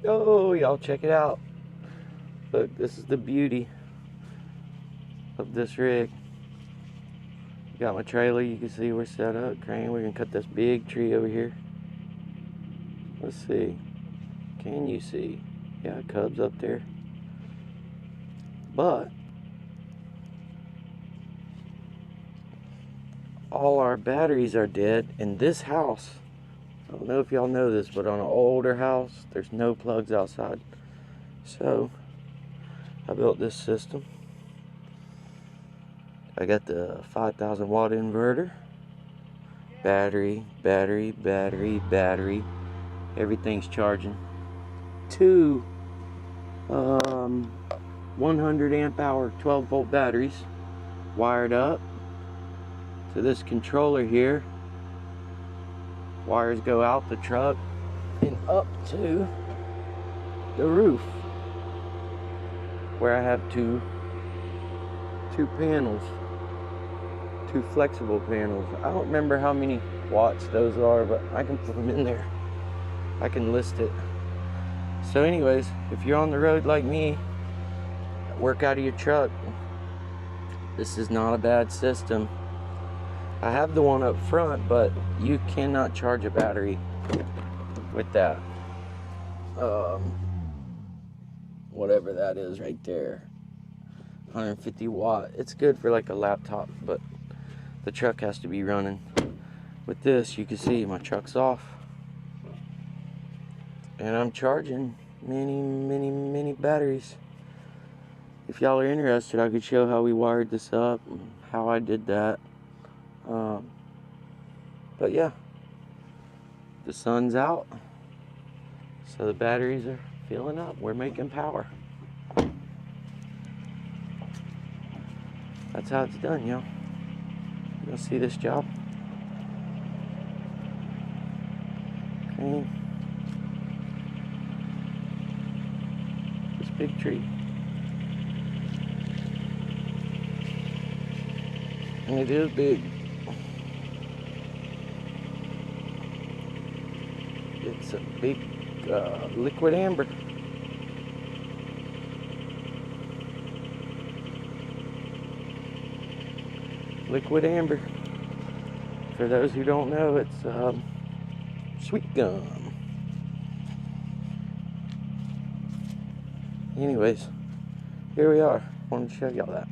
Oh, y'all check it out. Look, this is the beauty of this rig. Got my trailer, you can see we're set up. Crane, we're gonna cut this big tree over here. Let's see. Can you see? Yeah, Cubs up there. But all our batteries are dead in this house. I don't know if y'all know this, but on an older house, there's no plugs outside. So I built this system. I got the 5,000 watt inverter. Battery. Everything's charging. Two 100 amp hour 12 volt batteries wired up to this controller here. Wires go out the truck and up to the roof, where I have two panels, two flexible panels. I don't remember how many watts those are, but I can put them in there. I can list it. So anyways, if you're on the road like me, work out of your truck, this is not a bad system. I have the one up front, but you cannot charge a battery with that. Whatever that is right there, 150 watt. It's good for like a laptop, but the truck has to be running. With this, you can see my truck's off, and I'm charging many batteries. If y'all are interested, I could show how we wired this up and how I did that. But yeah, the sun's out, so the batteries are filling up. We're making power. That's how it's done, y'all. You'll see this job. Okay. This big tree. And it is big. It's a big liquid amber. Liquid amber. For those who don't know, it's sweet gum. Anyways, here we are. Wanted to show y'all that.